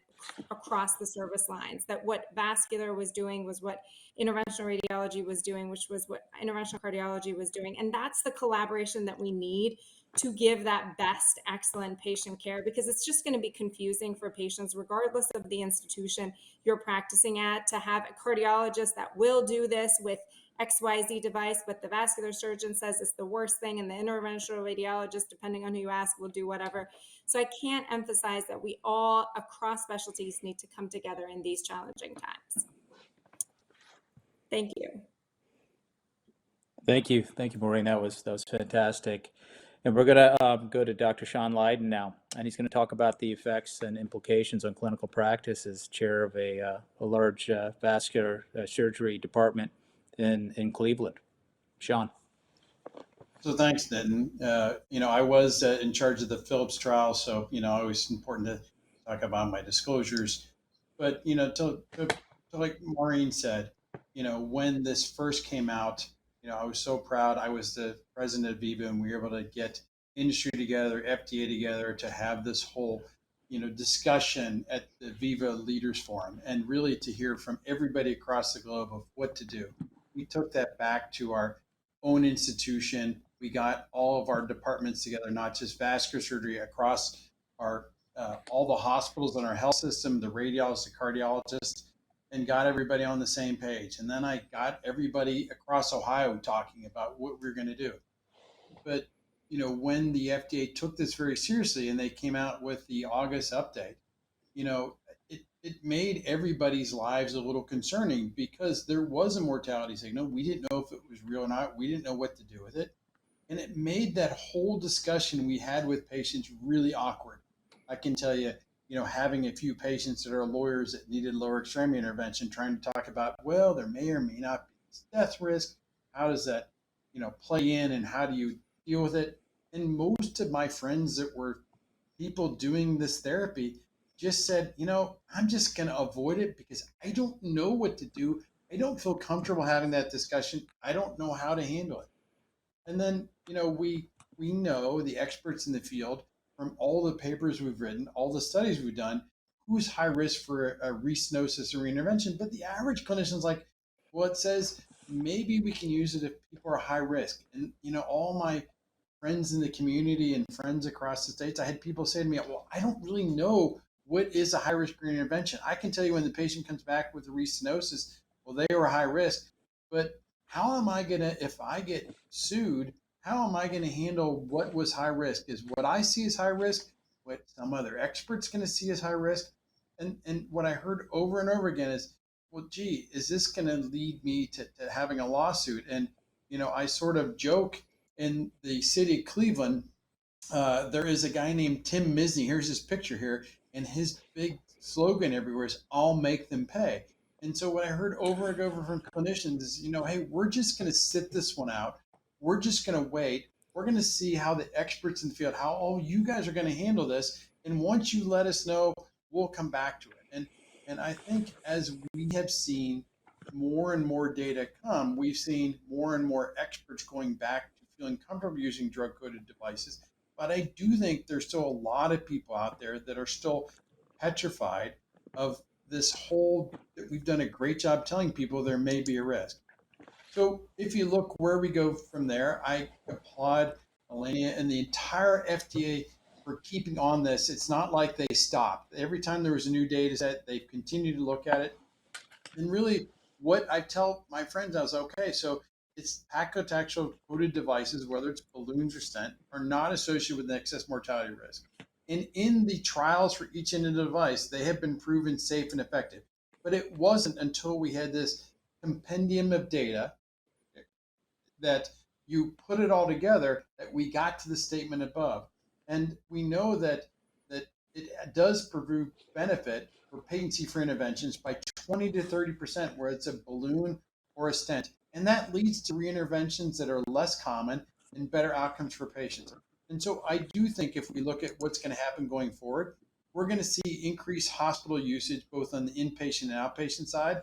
across the service lines, that what vascular was doing was what interventional radiology was doing, which was what interventional cardiology was doing. And that's the collaboration that we need to give that best, excellent patient care, because it's just going to be confusing for patients, regardless of the institution you're practicing at, to have a cardiologist that will do this with XYZ device, but the vascular surgeon says it's the worst thing, and the interventional radiologist, depending on who you ask, will do whatever. So I can't emphasize that we all across specialties need to come together in these challenging times. Thank you. Thank you, Maureen. That was fantastic. And we're going to go to Dr. Sean Leiden now, and he's going to talk about the effects and implications on clinical practice as chair of a large vascular surgery department in Cleveland. Sean. So thanks, Nitin. I was in charge of the Phillips trial, so always important to talk about my disclosures. But to like Maureen said, when this first came out, I was so proud. I was the president of Viva, and we were able to get industry together, FDA together, to have this whole discussion at the Viva Leaders Forum, and really to hear from everybody across the globe of what to do. We took that back to our own institution. We got all of our departments together, not just vascular surgery, across our all the hospitals in our health system, the radiologists, the cardiologists, and got everybody on the same page. And then I got everybody across Ohio talking about what we we're going to do. But when the FDA took this very seriously and they came out with the August update, it made everybody's lives a little concerning because there was a mortality signal. We didn't know if it was real or not. We didn't know what to do with it. And it made that whole discussion we had with patients really awkward. I can tell you, having a few patients that are lawyers that needed lower extremity intervention, trying to talk about, well, there may or may not be this death risk. How does that, play in, and how do you deal with it? And most of my friends that were people doing this therapy just said, I'm just going to avoid it because I don't know what to do. I don't feel comfortable having that discussion. I don't know how to handle it. And then, we know the experts in the field from all the papers we've written, all the studies we've done, who's high risk for a restenosis or reintervention. But the average clinician's like, well, it says maybe we can use it if people are high risk. And, all my friends in the community and friends across the states, I had people say to me, well, I don't really know what is a high risk reintervention. I can tell you when the patient comes back with a restenosis, well, they were high risk. But how am I going to, if I get sued, how am I going to handle what was high risk? Is what I see as high risk what some other experts going to see as high risk? And what I heard over and over again is, well, gee, is this going to lead me to having a lawsuit? And, I sort of joke in the city of Cleveland, there is a guy named Tim Misney. Here's his picture here, and his big slogan everywhere is "I'll make them pay." And so what I heard over and over from clinicians is, hey, we're just going to sit this one out. We're just going to wait. We're going to see how the experts in the field, how all you guys are going to handle this, and once you let us know, we'll come back to it. And I think as we have seen more and more data come, we've seen more and more experts going back to feeling comfortable using drug-coated devices. But I do think there's still a lot of people out there that are still petrified of this whole, that we've done a great job telling people there may be a risk. So if you look where we go from there, I applaud Elenia and the entire FDA for keeping on this. It's not like they stopped. Every time there was a new data set, they've continued to look at it. And really, what I tell my friends, I was okay. So it's paclitaxel coated devices, whether it's balloons or stent, are not associated with an excess mortality risk. And in the trials for each individual device, they have been proven safe and effective. But it wasn't until we had this compendium of data that you put it all together that we got to the statement above. And we know that it does prove benefit for patency-free interventions by 20 to 30%, where it's a balloon or a stent. And that leads to reinterventions that are less common and better outcomes for patients. And so I do think if we look at what's going to happen going forward, we're going to see increased hospital usage both on the inpatient and outpatient side.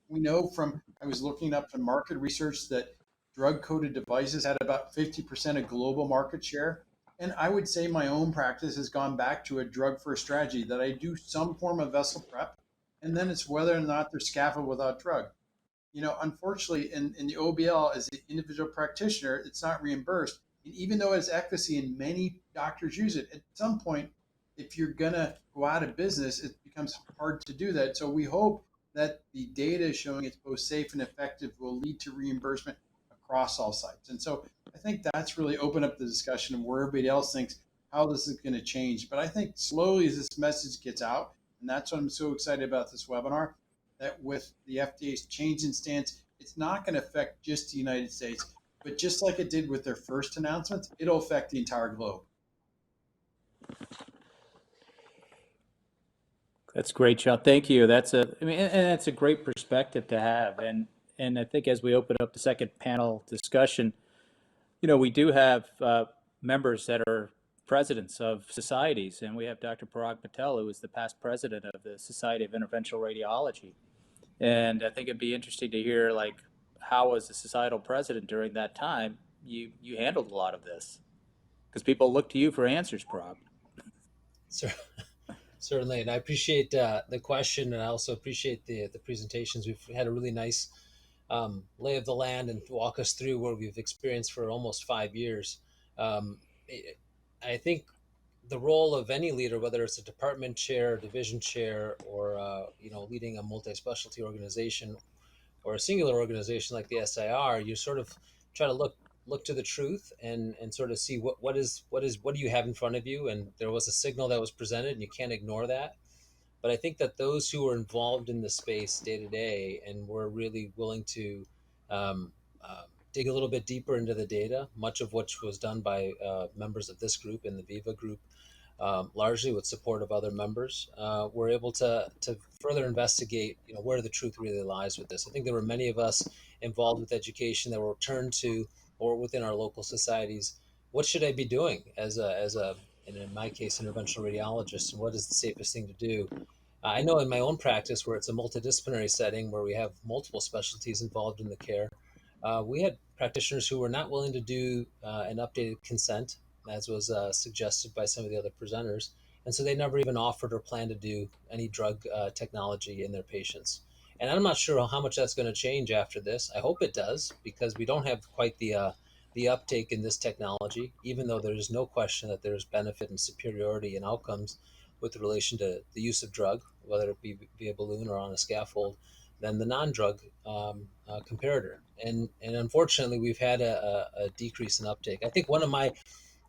We know from, I was looking up some market research that drug-coated devices had about 50% of global market share. And I would say my own practice has gone back to a drug-first strategy that I do some form of vessel prep, and then it's whether or not they're scaffold without drug. Unfortunately, in the OBL, as the individual practitioner, it's not reimbursed. And even though it has efficacy and many doctors use it, at some point, if you're going to go out of business, it becomes hard to do that. So we hope that the data showing it's both safe and effective will lead to reimbursement across all sites. And so I think that's really opened up the discussion of where everybody else thinks how this is going to change. But I think slowly as this message gets out, and that's what I'm so excited about this webinar, that with the FDA's change in stance, it's not going to affect just the United States, but just like it did with their first announcements, it'll affect the entire globe. That's great, Sean. Thank you. I mean, and that's a great perspective to have. And I think as we open up the second panel discussion, we do have members that are presidents of societies, and we have Dr. Parag Patel, who is the past president of the Society of Interventional Radiology. And I think it'd be interesting to hear, like, how as a societal president during that time, you handled a lot of this, because people look to you for answers, Parag. Certainly, and I appreciate the question, and I also appreciate the presentations. We've had a really nice lay of the land and walk us through what we've experienced for almost 5 years. Um, I think the role of any leader, whether it's a department chair, division chair, or leading a multi-specialty organization or a singular organization like the SIR, you sort of try to look to the truth and sort of see what do you have in front of you, and there was a signal that was presented, and you can't ignore that. But I think that those who are involved in the space day to day and were really willing to um, dig a little bit deeper into the data, much of which was done by members of this group and the Viva group, largely with support of other members, were able to further investigate, where the truth really lies with this. I think there were many of us involved with education that were turned to, or within our local societies, what should I be doing as a and in my case, interventional radiologist, and what is the safest thing to do? I know in my own practice, where it's a multidisciplinary setting where we have multiple specialties involved in the care, we had practitioners who were not willing to do an updated consent, as was suggested by some of the other presenters. And so they never even offered or planned to do any drug technology in their patients. And I'm not sure how much that's going to change after this. I hope it does, because we don't have quite the uptake in this technology, even though there is no question that there's benefit and superiority in outcomes with relation to the use of drug, whether it be via balloon or on a scaffold, than the non-drug comparator. And unfortunately, we've had a decrease in uptake. I think one of my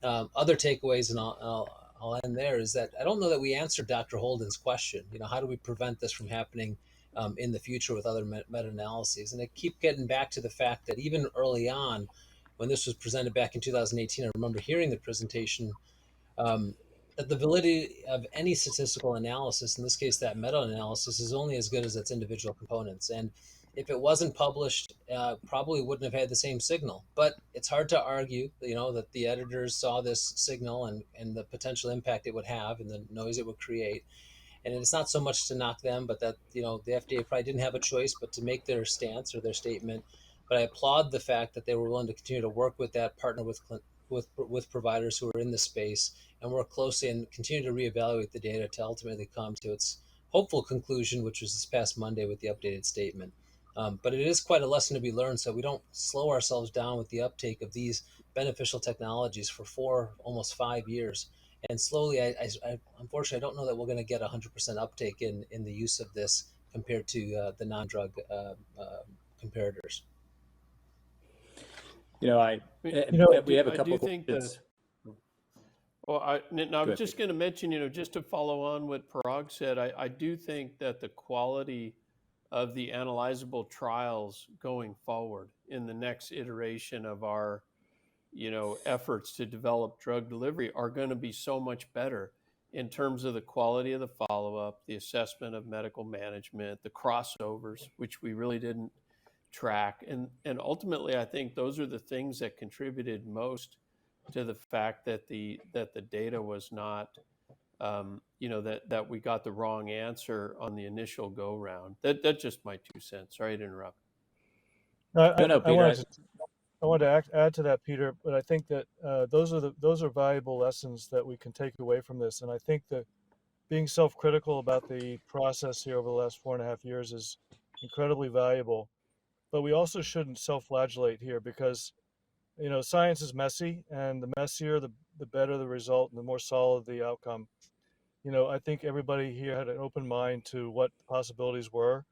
other takeaways, and I'll end there, is that I don't know that we answered Dr. Holden's question. How do we prevent this from happening in the future with other meta-analyses? And I keep getting back to the fact that even early on, when this was presented back in 2018, I remember hearing the presentation, um, that the validity of any statistical analysis, in this case that meta-analysis, is only as good as its individual components. And if it wasn't published, probably wouldn't have had the same signal. But it's hard to argue, that the editors saw this signal and the potential impact it would have and the noise it would create. And it's not so much to knock them, but that the FDA probably didn't have a choice but to make their stance or their statement. But I applaud the fact that they were willing to continue to work with that, partner with providers who are in the space, and work closely and continue to reevaluate the data to ultimately come to its hopeful conclusion, which was this past Monday with the updated statement. But it is quite a lesson to be learned, so we don't slow ourselves down with the uptake of these beneficial technologies for almost 5 years. And slowly, I unfortunately, I don't know that we're going to get 100% uptake in the use of this compared to the non-drug comparators. We have a I couple do of think that. questions. Well, I Go was ahead, just Peter. going to mention, just to follow on what Parag said, I do think that the quality of the analyzable trials going forward in the next iteration of our, efforts to develop drug delivery are going to be so much better in terms of the quality of the follow-up, the assessment of medical management, the crossovers, which we really didn't track. And ultimately, I think those are the things that contributed most to the fact that the data was not, that we got the wrong answer on the initial go round. That's just my 2 cents. Sorry to interrupt. I, No, I Peter. wanted to add to that, Peter, but I think that those are valuable lessons that we can take away from this. And I think that being self-critical about the process here over the last 4.5 years is incredibly valuable. But we also shouldn't self-flagellate here, because science is messy, and the messier, the better the result, and the more solid the outcome. I think everybody here had an open mind to what the possibilities were.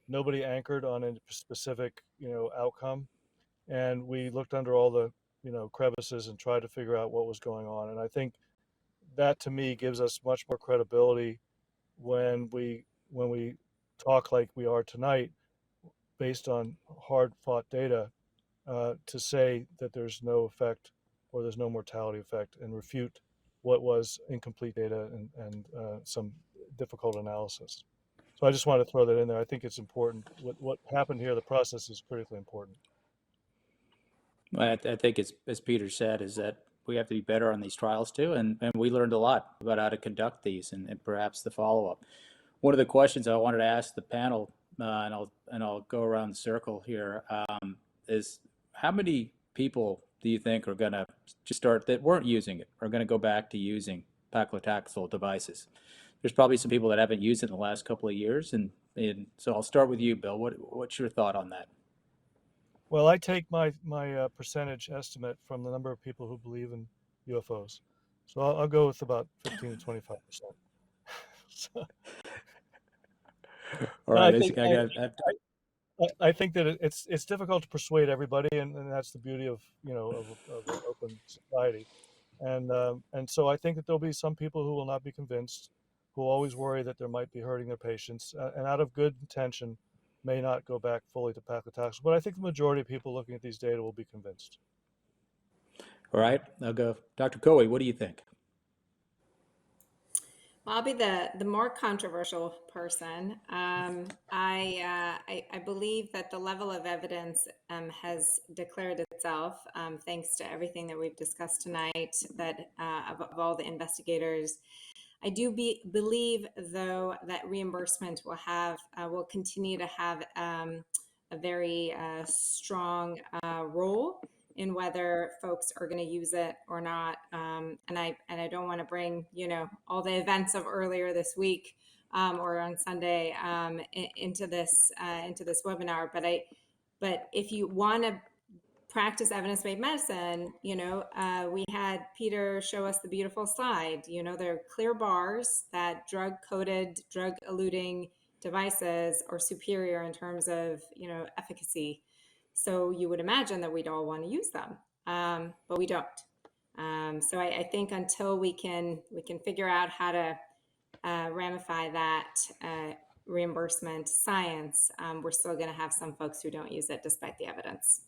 Nobody anchored on a specific, outcome, and we looked under all the, crevices and tried to figure out what was going on. And I think that, to me, gives us much more credibility when we talk like we are tonight, based on hard-fought data, to say that there's no effect or there's no mortality effect, and refute what was incomplete data and some difficult analysis. So I just wanted to throw that in there. I think it's important. What happened here, the process is critically important. I think, as Peter said, is that we have to be better on these trials too, and we learned a lot about how to conduct these and perhaps the follow-up. One of the questions I wanted to ask the panel, and I'll go around the circle here, is how many people do you think are going to just start that weren't using it, are going to go back to using paclitaxel devices? There's probably some people that haven't used it in the last couple of years, and so I'll start with you, Bill. What's your thought on that? Well, I take my percentage estimate from the number of people who believe in UFOs. So I'll go with about 15 to 25%. So, All I right, think I I think that it's difficult to persuade everybody, and that's the beauty of of an open society. And so I think that there'll be some people who will not be convinced. who always worry that there might be hurting their patients, and out of good intention may not go back fully to paclitaxel. But I think the majority of people looking at these data will be convinced. All right, I'll go. Dr. Coey, what do you think? Well, I'll be the more controversial person. I believe that the level of evidence has declared itself, thanks to everything that we've discussed tonight, that of all the investigators. I do believe, though, that reimbursement will continue to have a very strong role in whether folks are going to use it or not. And I don't want to bring all the events of earlier this week or on Sunday into this webinar. But if you want to practice evidence-based medicine, we had Peter show us the beautiful slide. There are clear bars that drug-coated, drug-eluting devices are superior in terms of, efficacy. So you would imagine that we'd all want to use them, but we don't. So I think until we can figure out how to ramify that reimbursement science, we're still going to have some folks who don't use it despite the evidence.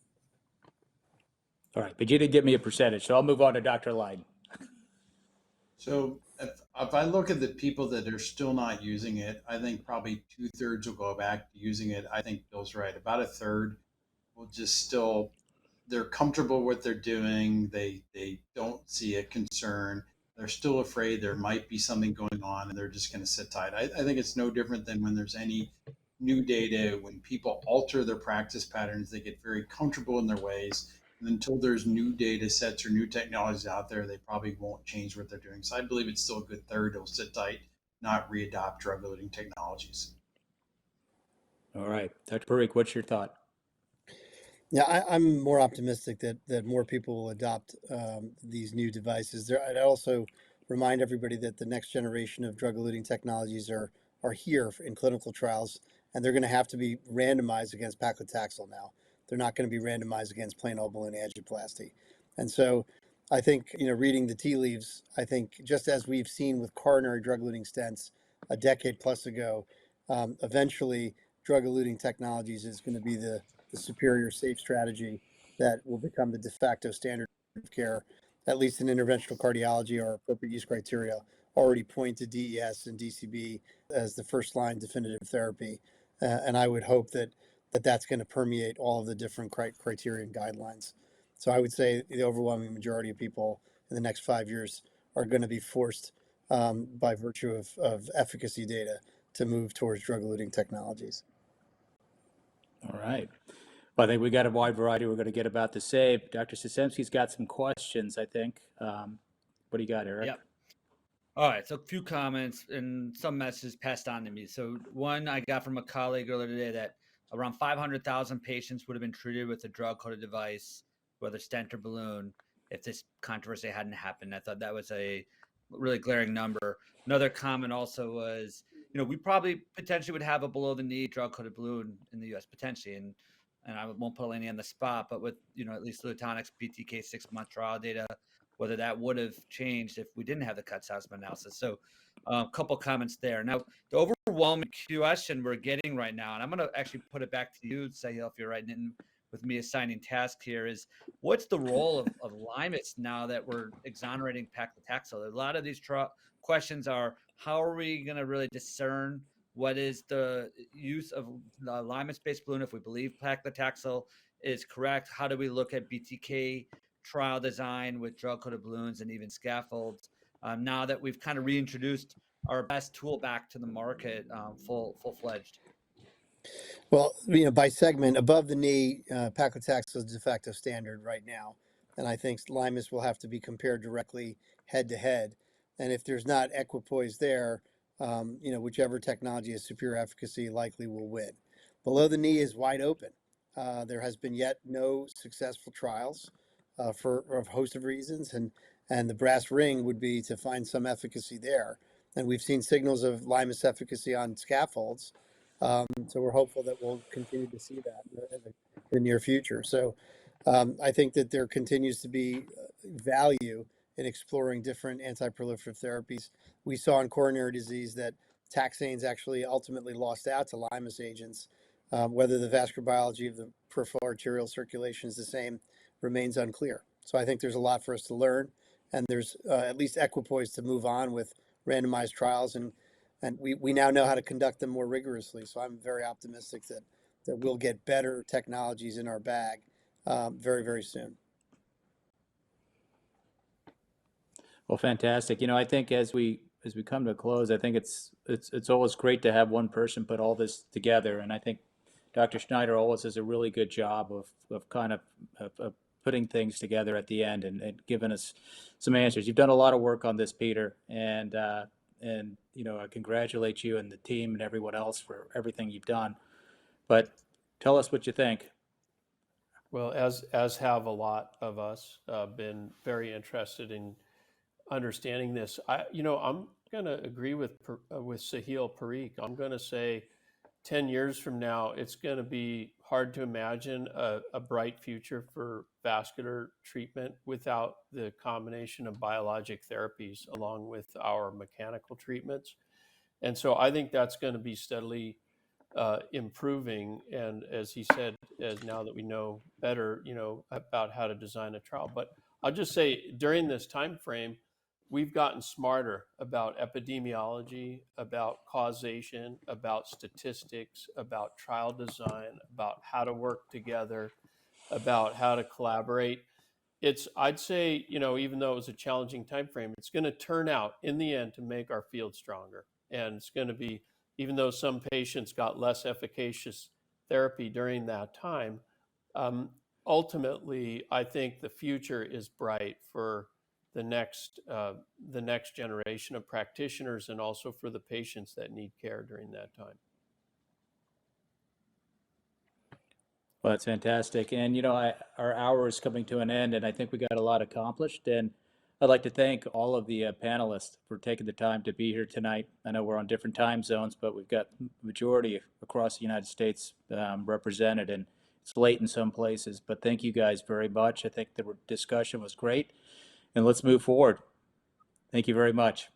All right, but you didn't give me a percentage, so I'll move on to Dr. Lyden. So if I look at the people that are still not using it, I think probably 2/3 will go back to using it. I think Bill's right. About a third will just still, they're comfortable with what they're doing. They don't see a concern. They're still afraid there might be something going on, and they're just going to sit tight. I think it's no different than when there's any new data. When people alter their practice patterns, they get very comfortable in their ways. And until there's new data sets or new technologies out there, they probably won't change what they're doing. So I believe it's still a good third will sit tight, not readopt drug-eluting technologies. All right, Dr. Parikh, what's your thought? Yeah, I'm more optimistic that more people will adopt these new devices. I'd also remind everybody that the next generation of drug-eluting technologies are here in clinical trials, and they're going to have to be randomized against paclitaxel now. They're not going to be randomized against plain old balloon angioplasty. And so I think, reading the tea leaves, I think just as we've seen with coronary drug-eluting stents a decade plus ago, eventually drug-eluting technologies is going to be the superior safe strategy that will become the de facto standard of care, at least in interventional cardiology. Or appropriate use criteria already point to DES and DCB as the first line definitive therapy. And I would hope that's going to permeate all of the different criteria and guidelines. So I would say the overwhelming majority of people in the next 5 years are going to be forced by virtue of efficacy data to move towards drug-eluting technologies. All right. Well, I think we got a wide variety we're going to get about the save. Dr. Sisemski's got some questions, I think. What do you got, Eric? Yep. All right, so a few comments and some messages passed on to me. So one I got from a colleague earlier today that around 500,000 patients would have been treated with a drug-coated device, whether stent or balloon, if this controversy hadn't happened. I thought that was a really glaring number. Another comment also was, we probably potentially would have a below-the-knee drug-coated balloon in the U.S. potentially, and I won't put any on the spot, but with at least Lutonix BTK 6-month trial data, whether that would have changed if we didn't have the cut-size analysis. So a couple comments there. Now, the overwhelming question we're getting right now, and I'm going to actually put it back to you, Sahil, if you're writing in with me assigning task here, is what's the role of Limus now that we're exonerating paclitaxel? A lot of these questions are, how are we going to really discern what is the use of Limus-based balloon if we believe paclitaxel is correct? How do we look at BTK trial design with drug-coated balloons and even scaffolds now that we've kind of reintroduced our best tool back to the market full-fledged? Well, by segment, above the knee, paclitaxel is de facto standard right now. And I think Limus will have to be compared directly head to head. And if there's not equipoise there, whichever technology has superior efficacy likely will win. Below the knee is wide open. There has been yet no successful trials for a host of reasons. And the brass ring would be to find some efficacy there. And we've seen signals of Limus efficacy on scaffolds. So we're hopeful that we'll continue to see that in the near future. So I think that there continues to be value in exploring different anti-proliferative therapies. We saw in coronary disease that taxanes actually ultimately lost out to limus agents. Whether the vascular biology of the peripheral arterial circulation is the same remains unclear. So I think there's a lot for us to learn, and there's at least equipoise to move on with randomized trials, and we now know how to conduct them more rigorously. So I'm very optimistic that we'll get better technologies in our bag very, very soon. Well, fantastic. I think as we come to a close, I think it's always great to have one person put all this together, and I think Dr. Schneider always does a really good job of kind of putting things together at the end and giving us some answers. You've done a lot of work on this, Peter, and I congratulate you and the team and everyone else for everything you've done. But tell us what you think. Well, as have a lot of us been very interested in understanding this. I'm going to agree with Sahil Parikh. I'm going to say 10 years from now, it's going to be hard to imagine a bright future for vascular treatment without the combination of biologic therapies along with our mechanical treatments. And so I think that's going to be steadily improving. And as he said, as now that we know better, about how to design a trial. But I'll just say during this time frame, we've gotten smarter about epidemiology, about causation, about statistics, about trial design, about how to work together, about how to collaborate. I'd say, even though it was a challenging time frame, it's going to turn out in the end to make our field stronger. And it's going to be, even though some patients got less efficacious therapy during that time, ultimately, I think the future is bright for the next generation of practitioners and also for the patients that need care during that time. Well, that's fantastic. And, our hour is coming to an end, and I think we got a lot accomplished. And I'd like to thank all of the panelists for taking the time to be here tonight. I know we're on different time zones, but we've got majority across the United States represented, and it's late in some places. But thank you guys very much. I think the discussion was great, and let's move forward. Thank you very much.